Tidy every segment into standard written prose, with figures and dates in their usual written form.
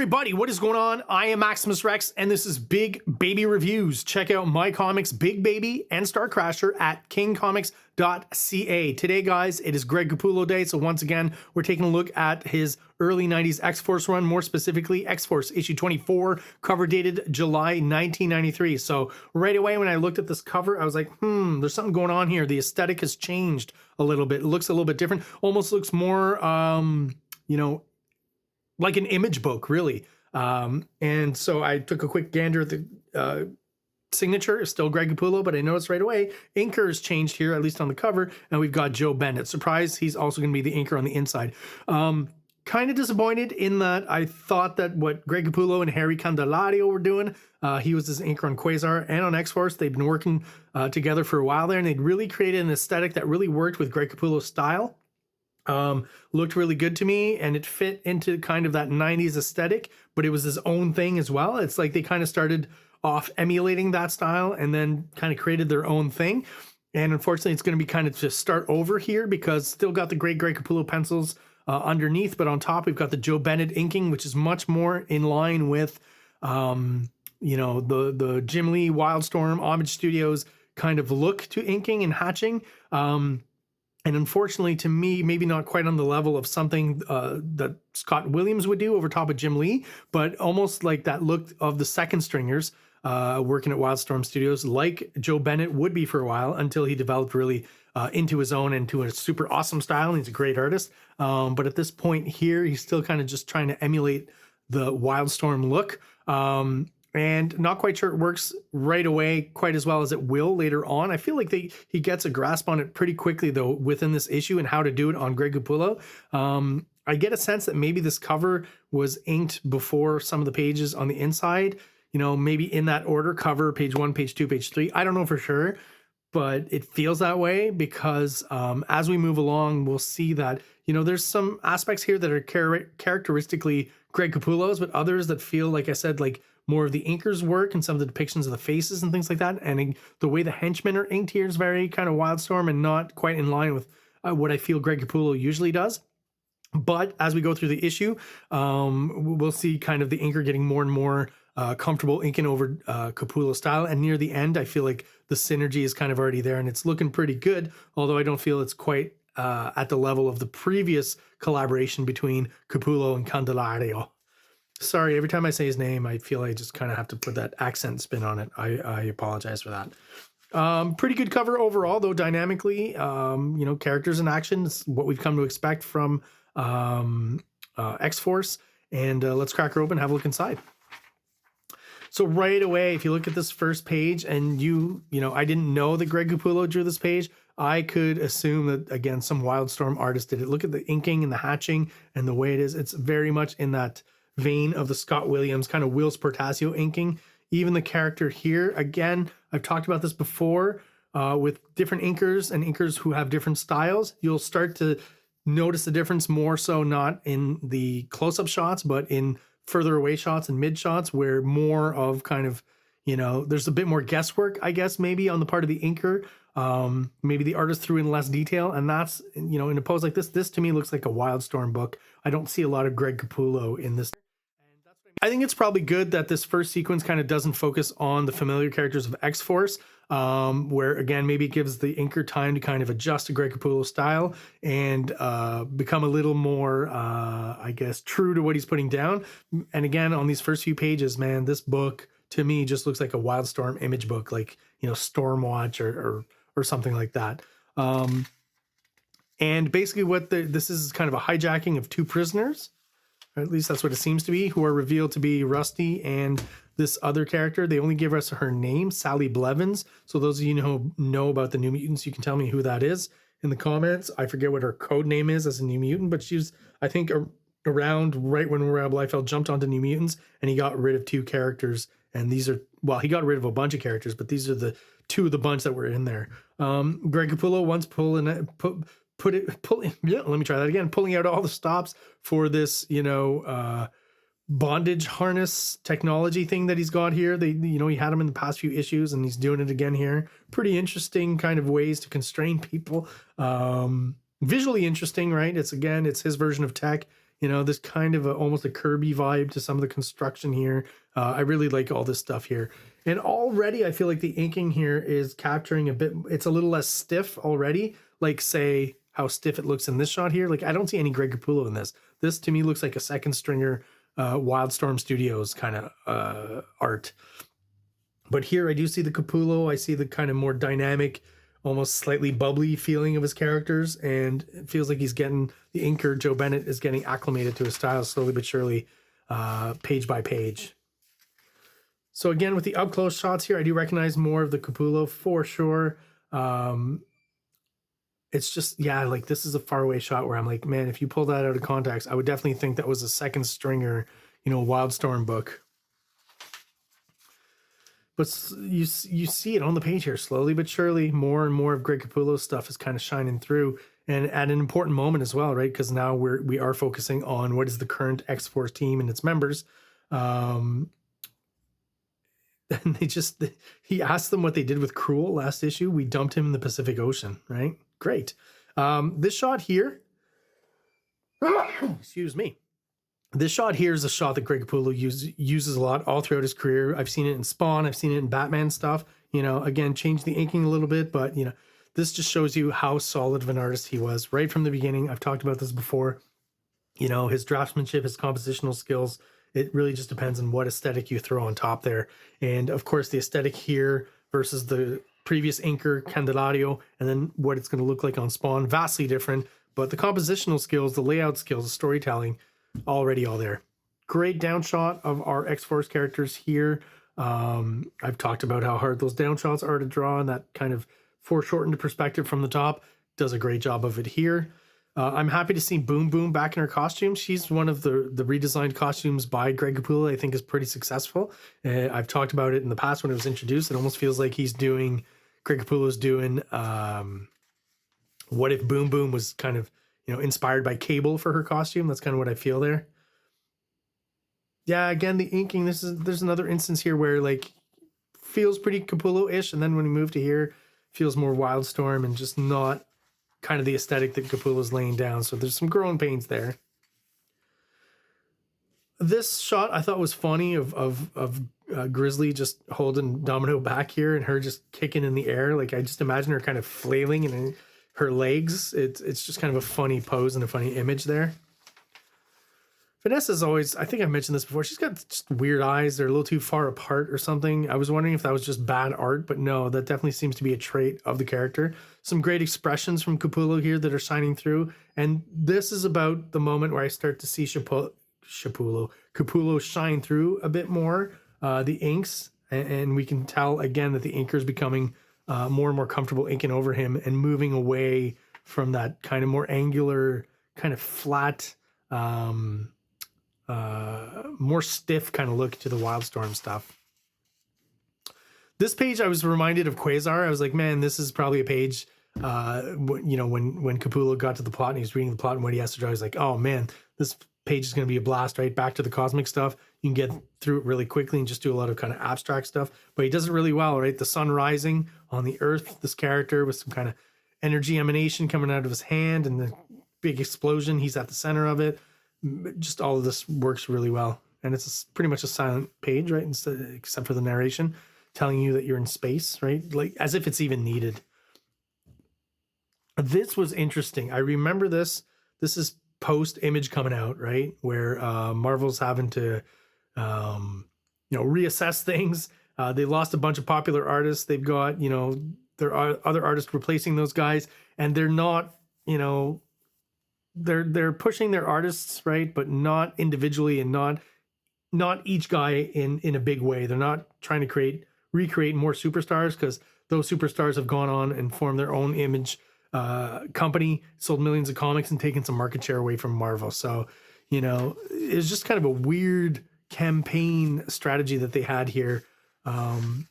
everybody, what is going on? I am Maximus Rex, and this is Big Baby Reviews. Check out my comics, Big Baby and STARCRASHER at KINGCOMICS.CA. Today, guys, it is Greg Capullo Day, so once again, we're taking a look at his early 90s X-Force run, more specifically, X-Force issue 24, cover dated July 1993. So right away, when I looked at this cover, I was like, there's something going on here. The aesthetic has changed a little bit. It looks a little bit different. Almost looks more, like an image book, really. And so I took a quick gander at the signature. It's still Greg Capullo, but I noticed right away, inker has changed here, at least on the cover, and we've got Joe Bennett. Surprise, he's also going to be the inker on the inside. Kind of disappointed in that I thought that what Greg Capullo and Harry Candelario were doing, he was this inker on Quasar and on X-Force. They've been working together for a while there, and they'd really created an aesthetic that really worked with Greg Capullo's style. Looked really good to me, and it fit into kind of that 90s aesthetic, but it was his own thing as well. It's like they kind of started off emulating that style and then kind of created their own thing. And unfortunately, it's going to be kind of just start over here because still got the great Greg Capullo pencils underneath, but on top we've got the Joe Bennett inking, which is much more in line with the Jim Lee Wildstorm Homage Studios kind of look to inking and hatching. And unfortunately, to me, maybe not quite on the level of something that Scott Williams would do over top of Jim Lee, but almost like that look of the second stringers working at Wildstorm Studios, like Joe Bennett would be for a while until he developed really into his own, into a super awesome style. And he's a great artist. But at this point here, he's still kind of just trying to emulate the Wildstorm look. And not quite sure it works right away quite as well as it will later on. I feel like he gets a grasp on it pretty quickly, though, within this issue and how to do it on Greg Capullo. I get a sense that maybe this cover was inked before some of the pages on the inside, maybe in that order, cover, page 1, page 2, page 3. I don't know for sure, but it feels that way because as we move along, we'll see that, there's some aspects here that are characteristically Greg Capullo's, but others that feel, like I said, like more of the inker's work and some of the depictions of the faces and things like that. And the way the henchmen are inked here is very kind of Wildstorm and not quite in line with what I feel Greg Capullo usually does. But as we go through the issue, we'll see kind of the inker getting more and more comfortable inking over Capullo style. And near the end, I feel like the synergy is kind of already there and it's looking pretty good, although I don't feel it's quite at the level of the previous collaboration between Capullo and Candelario. Sorry, every time I say his name, I feel I just kind of have to put that accent spin on it. I apologize for that. Pretty good cover overall, though dynamically, characters in action, is what we've come to expect from X-Force. And let's crack her open, have a look inside. So right away, if you look at this first page and I didn't know that Greg Capullo drew this page, I could assume that, again, some Wildstorm artist did it. Look at the inking and the hatching and the way it is. It's very much in that vein of the Scott Williams kind of Whilce Portacio inking. Even the character here, again, I've talked about this before with different inkers and inkers who have different styles. You'll start to notice the difference more so not in the close-up shots, but in further away shots and mid shots where more of kind of, there's a bit more guesswork, I guess, maybe on the part of the inker. Maybe the artist threw in less detail, and that's, in a pose like this to me looks like a Wildstorm book. I don't see a lot of Greg Capullo in this. I think it's probably good that this first sequence kind of doesn't focus on the familiar characters of X-Force, where, again, maybe it gives the inker time to kind of adjust to Greg Capullo's style and become a little more, true to what he's putting down. And again, on these first few pages, man, this book, to me, just looks like a Wildstorm image book, like, Stormwatch or something like that. And basically this is kind of a hijacking of two prisoners. Or at least that's what it seems to be, who are revealed to be Rusty and this other character. They only give us her name, Sally Blevins. So those of you who know about the New Mutants, you can tell me who that is in the comments. I forget what her code name is as a New Mutant, but she was, I think, around right when Rob Liefeld jumped onto New Mutants, and he got rid of two characters. And these are, he got rid of a bunch of characters, but these are the two of the bunch that were in there. Greg Capullo once pulling out all the stops for this, bondage harness technology thing that he's got here. He had them in the past few issues and he's doing it again here. Pretty interesting kind of ways to constrain people. Visually interesting, right? It's his version of tech You know, there's kind of almost a Kirby vibe to some of the construction here. I really like all this stuff here. And already I feel like the inking here is capturing a bit, it's a little less stiff already. Like say how stiff it looks in this shot here. Like I don't see any Greg Capullo in this. This to me looks like a second stringer Wildstorm Studios kind of art. But here I do see the Capullo. I see the kind of more dynamic, almost slightly bubbly feeling of his characters. And it feels like he's getting, the inker, Joe Bennett, is getting acclimated to his style slowly but surely, page by page. So again, with the up close shots here, I do recognize more of the Capullo for sure. It's just, yeah, like this is a far away shot where I'm like, man, if you pull that out of context, I would definitely think that was a second stringer, you know, Wildstorm book. But you see it on the page here, slowly but surely, more and more of Greg Capullo's stuff is kind of shining through, and at an important moment as well, right? Because now we are focusing on what is the current X-Force team and its members. And he asked them what they did with Cruel last issue. We dumped him in the Pacific Ocean, right? Great. This shot here, excuse me. This shot here is a shot that Greg Capullo uses a lot all throughout his career. I've seen it in Spawn. I've seen it in Batman stuff. You know, again, change the inking a little bit, but, you know, this just shows you how solid of an artist he was right from the beginning. I've talked about this before. You know, his draftsmanship, his compositional skills, it really just depends on what aesthetic you throw on top there. And, of course, the aesthetic here versus the previous inker, Candelario, and then what it's going to look like on Spawn, vastly different. But the compositional skills, the layout skills, the storytelling, already all there. Great down shot of our X-Force characters here. I've talked about how hard those down shots are to draw, and that kind of foreshortened perspective from the top does a great job of it here. I'm happy to see Boom Boom back in her costume. She's one of the redesigned costumes by Greg Capullo. I think is pretty successful. I've talked about it in the past when it was introduced. It almost feels like Greg Capullo's doing what if Boom Boom was kind of, you know, inspired by Cable for her costume. That's kind of what I feel there. Yeah, again, the inking, there's another instance here where like feels pretty Capullo-ish, and then when we move to here, feels more Wildstorm and just not kind of the aesthetic that Capullo's laying down. So there's some growing pains there. This shot I thought was funny of Grizzly just holding Domino back here and her just kicking in the air. Like I just imagine her kind of flailing in her legs. It's just kind of a funny pose and a funny image there. Vanessa's always, I think I've mentioned this before, she's got just weird eyes. They're a little too far apart or something. I was wondering if that was just bad art, but no, that definitely seems to be a trait of the character. Some great expressions from Capullo here that are shining through. And this is about the moment where I start to see Capullo shine through a bit more, the inks. And we can tell again that the inker is becoming more and more comfortable inking over him and moving away from that kind of more angular, kind of flat, more stiff kind of look to the Wildstorm stuff. This page, I was reminded of Quasar. I was like, man, this is probably a page, you know, when Capullo got to the plot and he was reading the plot and what he has to draw, he's like, oh man, this page is going to be a blast, right? Back to the cosmic stuff. You can get through it really quickly and just do a lot of kind of abstract stuff, but he does it really well, right? The sun rising on the earth, this character with some kind of energy emanation coming out of his hand and the big explosion. He's at the center of it. Just all of this works really well. And it's pretty much a silent page, right? Except for the narration telling you that you're in space, right? Like as if it's even needed. This was interesting. I remember this. This is post Image coming out, right? Where Marvel's having to, you know, reassess things. They lost a bunch of popular artists. They've got, you know, there are other artists replacing those guys, and they're not, you know, they're pushing their artists, right, but not individually and not each guy in a big way. They're not trying to recreate more superstars, because those superstars have gone on and formed their own Image company, sold millions of comics and taken some market share away from Marvel. So, you know, it's just kind of a weird campaign strategy that they had here, and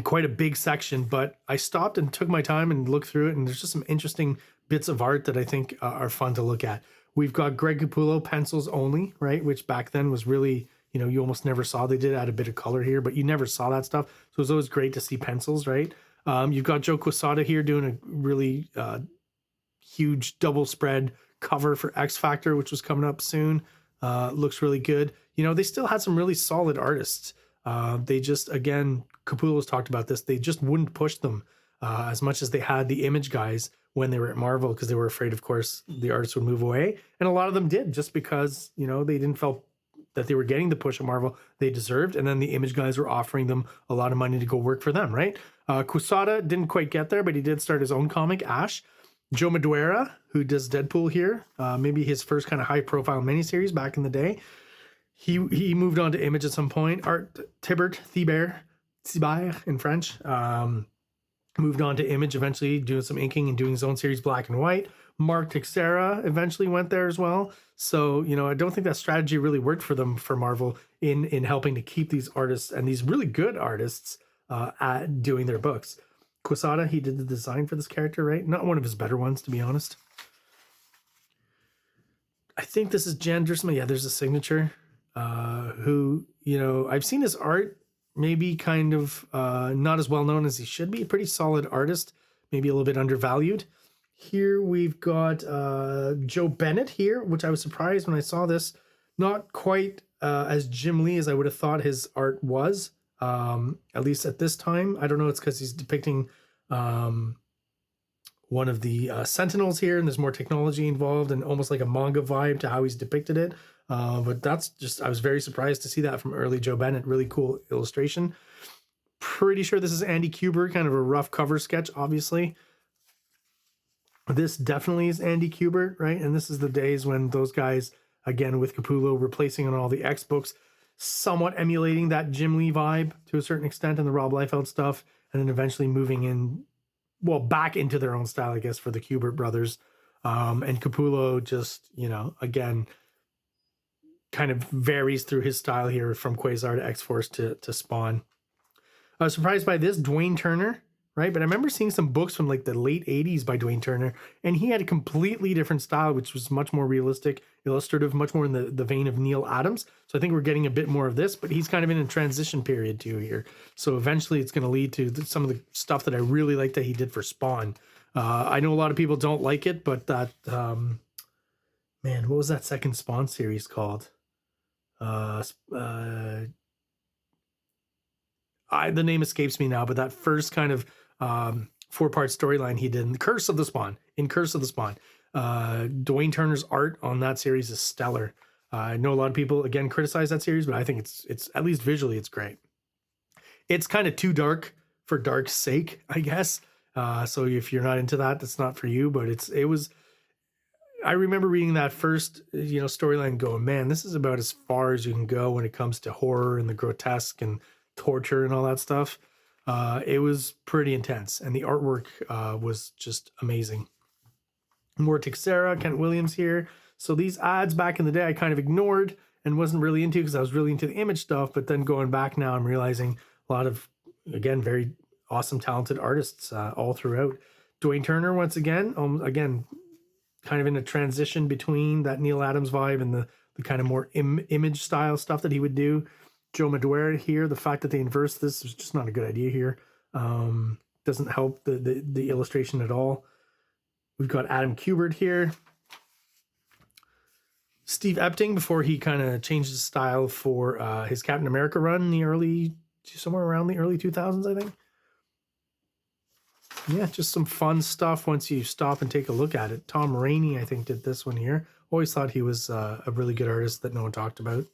quite a big section. But I stopped and took my time and looked through it, and there's just some interesting bits of art that I think are fun to look at. We've got Greg Capullo pencils only, right? Which back then was really, you know, you almost never saw. They did add a bit of color here, but you never saw that stuff. So it was always great to see pencils, right? You've got Joe Quesada here doing a really huge double spread cover for X Factor, which was coming up soon. Looks really good. You know, they still had some really solid artists. They just, again, Capullo's talked about this. They just wouldn't push them as much as they had the Image guys when they were at Marvel, because they were afraid, of course, the artists would move away. And a lot of them did, just because, you know, they didn't feel that they were getting the push at Marvel they deserved. And then the Image guys were offering them a lot of money to go work for them, right? Quesada didn't quite get there, but he did start his own comic, Ash. Joe Madureira, who does Deadpool here, maybe his first kind of high-profile miniseries back in the day. He moved on to Image at some point. Art Thibert in French, moved on to Image eventually, doing some inking and doing his own series, Black and White. Mark Teixeira eventually went there as well. So, you know, I don't think that strategy really worked for them, for Marvel, in helping to keep these artists, and these really good artists, at doing their books. Quesada, he did the design for this character, right? Not one of his better ones, to be honest. I think this is Jan Duursema. Yeah, there's a signature. Who, you know, I've seen his art, maybe kind of not as well known as he should be. A pretty solid artist, maybe a little bit undervalued. Here we've got Joe Bennett here, which I was surprised when I saw this. Not quite as Jim Lee as I would have thought his art was. At least at this time. I don't know, it's because he's depicting one of the Sentinels here, and there's more technology involved and almost like a manga vibe to how he's depicted it. But that's just, I was very surprised to see that from early Joe Bennett. Really cool illustration. Pretty sure this is Andy Kubert, kind of a rough cover sketch, obviously. This definitely is Andy Kubert, right? And this is the days when those guys, again, with Capullo replacing on all the X books, somewhat emulating that Jim Lee vibe to a certain extent in the Rob Liefeld stuff, and then eventually moving in, well, back into their own style, I guess, for the Kubert brothers. And Capullo just, you know, again, kind of varies through his style here from Quasar to X-Force to Spawn. I was surprised by this, Dwayne Turner, right? But I remember seeing some books from like the late 80s by Dwayne Turner, and he had a completely different style, which was much more realistic, illustrative, much more in the vein of Neil Adams. So I think we're getting a bit more of this, but he's kind of in a transition period too here. So eventually it's going to lead to some of the stuff that I really like that he did for Spawn. I know a lot of people don't like it, but that, man, what was that second Spawn series called? The name escapes me now, but that first kind of 4-part storyline he did in Curse of the Spawn. Dwayne Turner's art on that series is stellar. I know a lot of people, again, criticize that series, but I think it's at least visually, it's great. It's kind of too dark for dark's sake, I guess. So if you're not into that, that's not for you, but it was, I remember reading that first, you know, storyline and going, man, this is about as far as you can go when it comes to horror and the grotesque and torture and all that stuff. It was pretty intense, and the artwork was just amazing. More Teixeira, Kent Williams here. So these ads back in the day I kind of ignored and wasn't really into, because I was really into the Image stuff, but then going back now I'm realizing a lot of, again, very awesome, talented artists all throughout. Dwayne Turner, once again, again, kind of in a transition between that Neil Adams vibe and the kind of more Image style stuff that he would do. Joe Madureira here, the fact that they inverse this was just not a good idea here. Doesn't help the illustration at all. We've got Adam Kubert here. Steve Epting, before he kind of changed his style for his Captain America run in somewhere around the early 2000s, I think. Yeah, just some fun stuff once you stop and take a look at it. Tom Rainey, I think, did this one here. Always thought he was a really good artist that no one talked about.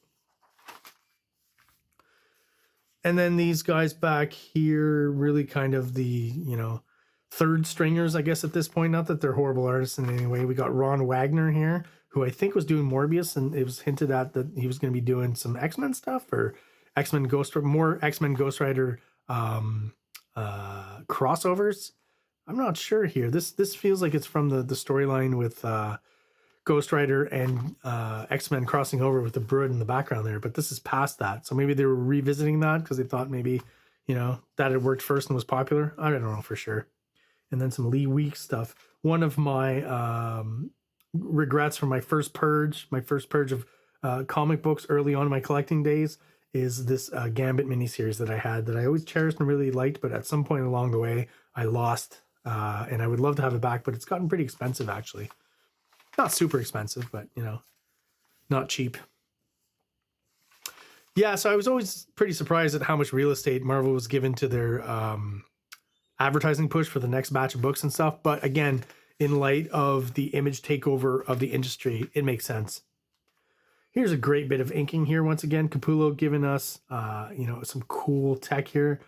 And then these guys back here, really kind of the, you know, third stringers, I guess, at this point. Not that they're horrible artists in any way. We got Ron Wagner here, who I think was doing Morbius, and it was hinted at that he was going to be doing some X-Men stuff, or more X-Men Ghost Rider crossovers. I'm not sure here. This feels like it's from the storyline with Ghost Rider and X-Men crossing over with the Brood in the background there, but this is past that. So maybe they were revisiting that because they thought maybe, you know, that had worked first and was popular. I don't know for sure. And then some Lee Weeks stuff. One of my regrets from my first purge of comic books early on in my collecting days is this Gambit miniseries that I had that I always cherished and really liked, but at some point along the way I lost, and I would love to have it back, but it's gotten pretty expensive actually. Not super expensive, but, you know, not cheap. Yeah, so I was always pretty surprised at how much real estate Marvel was given to their advertising push for the next batch of books and stuff. But again, in light of the image takeover of the industry, it makes sense. Here's a great bit of inking here. Once again, Capullo giving us, you know, some cool tech here.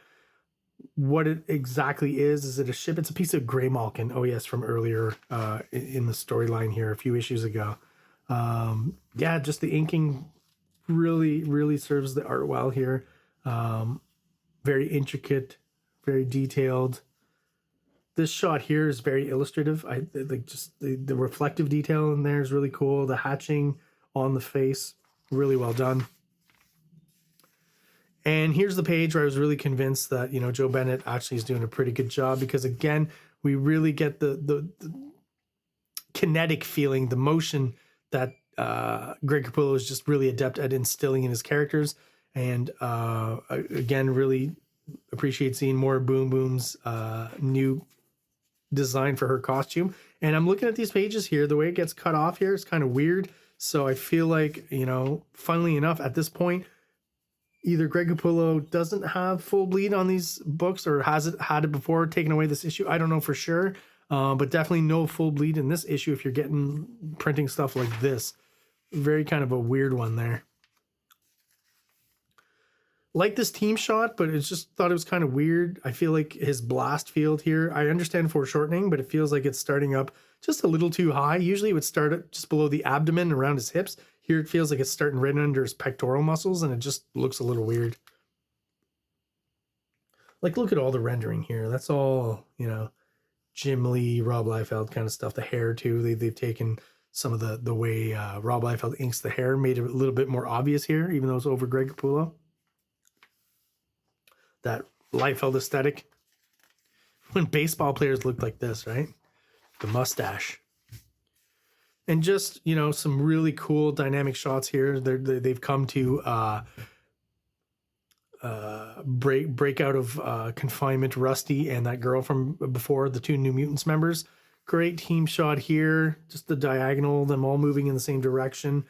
What it exactly is it a ship? It's a piece of gray Malkin. Oh yes, from earlier in the storyline here a few issues ago. Yeah, just the inking really serves the art well here. Very intricate, very detailed. This shot here is very illustrative. I like just the reflective detail in there is really cool. The hatching on the face, really well done. And here's the page where I was really convinced that, you know, Joe Bennett actually is doing a pretty good job, because again, we really get the kinetic feeling, the motion that Greg Capullo is just really adept at instilling in his characters. And again, really appreciate seeing more Boom Boom's new design for her costume. And I'm looking at these pages here, the way it gets cut off here is kind of weird. So I feel like, you know, funnily enough, at this point, either Greg Capullo doesn't have full bleed on these books, or has it had it before taking away this issue. I don't know for sure, but definitely no full bleed in this issue if you're getting printing stuff like this. Very kind of a weird one there. Like this team shot, but it's just thought it was kind of weird. I feel like his blast field here, I understand foreshortening, but it feels like it's starting up just a little too high. Usually it would start at just below the abdomen, around his hips. Here it feels like it's starting right under his pectoral muscles, and it just looks a little weird. Like, look at all the rendering here. That's all, you know, Jim Lee, Rob Liefeld kind of stuff. The hair too. They've taken some of the way Rob Liefeld inks the hair, made it a little bit more obvious here, even though it's over Greg Capullo. That Liefeld aesthetic. When baseball players looked like this, right? The mustache. And just, you know, some really cool dynamic shots here. They've come to break out of confinement, Rusty and that girl from before, the two New Mutants members. Great team shot here. Just the diagonal, them all moving in the same direction.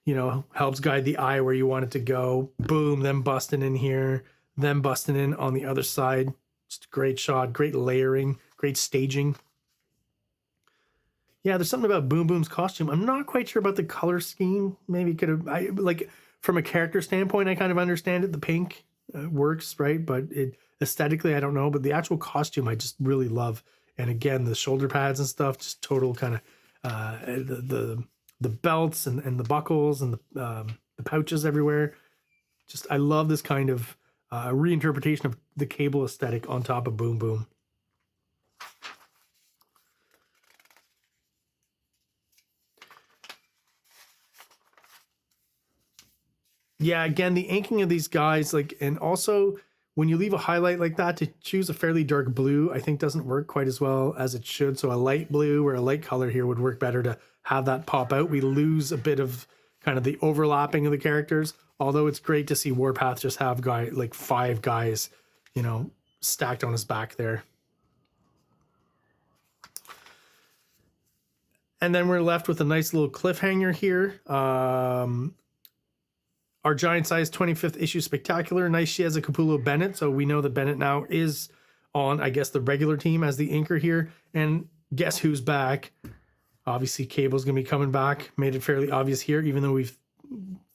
You know, helps guide the eye where you want it to go. Boom, them busting in here. Them busting in on the other side. Just a great shot, great layering, great staging. Yeah, there's something about Boom Boom's costume. I'm not quite sure about the color scheme. Maybe could have, like, from a character standpoint, I kind of understand it. The pink works, right? But it aesthetically, I don't know. But the actual costume, I just really love. And again, the shoulder pads and stuff, just total kind of the belts and the buckles and the pouches everywhere. Just, I love this kind of reinterpretation of the Cable aesthetic on top of Boom Boom. Yeah, again, the inking of these guys, like, and also when you leave a highlight like that, to choose a fairly dark blue, I think doesn't work quite as well as it should. So a light blue or a light color here would work better to have that pop out. We lose a bit of kind of the overlapping of the characters, although it's great to see Warpath just have like 5 guys, you know, stacked on his back there. And then we're left with a nice little cliffhanger here. Our giant size 25th issue spectacular. Nice, she has a Capullo Bennett. So we know that Bennett now is on, I guess, the regular team as the inker here. And guess who's back? Obviously, Cable's going to be coming back. Made it fairly obvious here, even though we've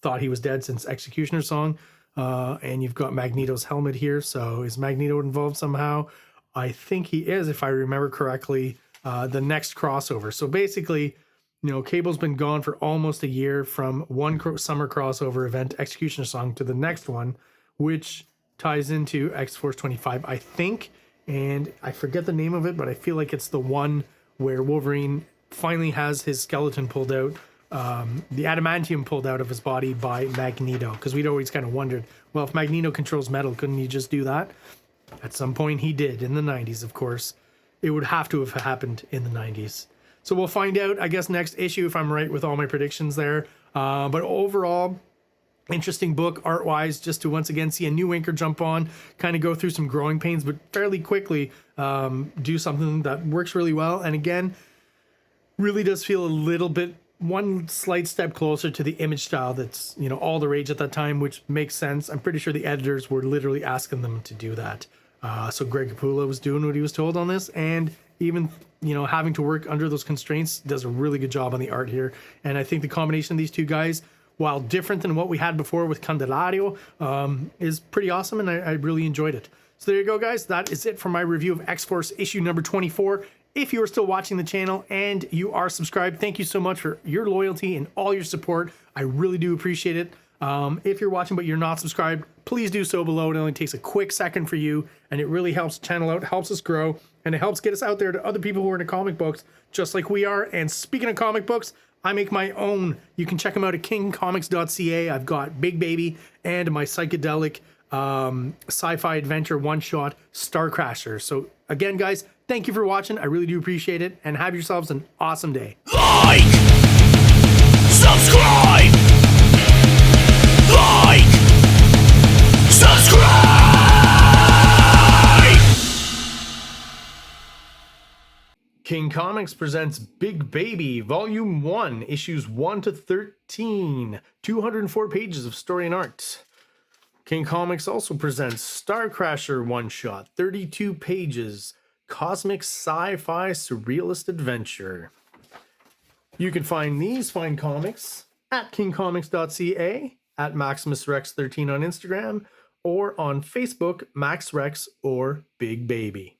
thought he was dead since Executioner's Song. And you've got Magneto's helmet here. So is Magneto involved somehow? I think he is, if I remember correctly, the next crossover. So basically, you know, Cable's been gone for almost a year from one summer crossover event, Executioner's Song, to the next one, which ties into X-Force 25, I think. And I forget the name of it, but I feel like it's the one where Wolverine finally has his skeleton pulled out, the adamantium pulled out of his body by Magneto. Because we'd always kind of wondered, well, if Magneto controls metal, couldn't he just do that? At some point he did, in the 90s, of course. It would have to have happened in the 90s. So we'll find out, I guess, next issue if I'm right with all my predictions there. But overall, interesting book art-wise, just to once again see a new inker jump on, kind of go through some growing pains, but fairly quickly do something that works really well. And again, really does feel a little bit one slight step closer to the image style that's, you know, all the rage at that time, which makes sense. I'm pretty sure the editors were literally asking them to do that. So Greg Capullo was doing what he was told on this, and even, you know, having to work under those constraints, does a really good job on the art here. And I think the combination of these two guys, while different than what we had before with Candelario, is pretty awesome, and I really enjoyed it. So there you go, guys. That is it for my review of X-Force issue number 24. If you are still watching the channel and you are subscribed, thank you so much for your loyalty and all your support. I really do appreciate it. If you're watching but you're not subscribed, please do so below. It only takes a quick second for you, and it really helps the channel out, helps us grow, and it helps get us out there to other people who are into comic books just like we are. And speaking of comic books, I make my own. You can check them out at KINGCOMICS.CA. I've got Big Baby and my psychedelic sci-fi adventure one-shot STARCRASHER. So again, guys, thank you for watching. I really do appreciate it, and have yourselves an awesome day. Like, subscribe, like, subscribe. King Comics presents Big Baby, Volume 1, Issues 1 to 13, 204 pages of story and art. King Comics also presents STARCRASHER one-shot, 32 pages, cosmic sci-fi surrealist adventure. You can find these fine comics at KingComics.CA, at MaximusRex13 on Instagram, or on Facebook, MaxRex or Big Baby.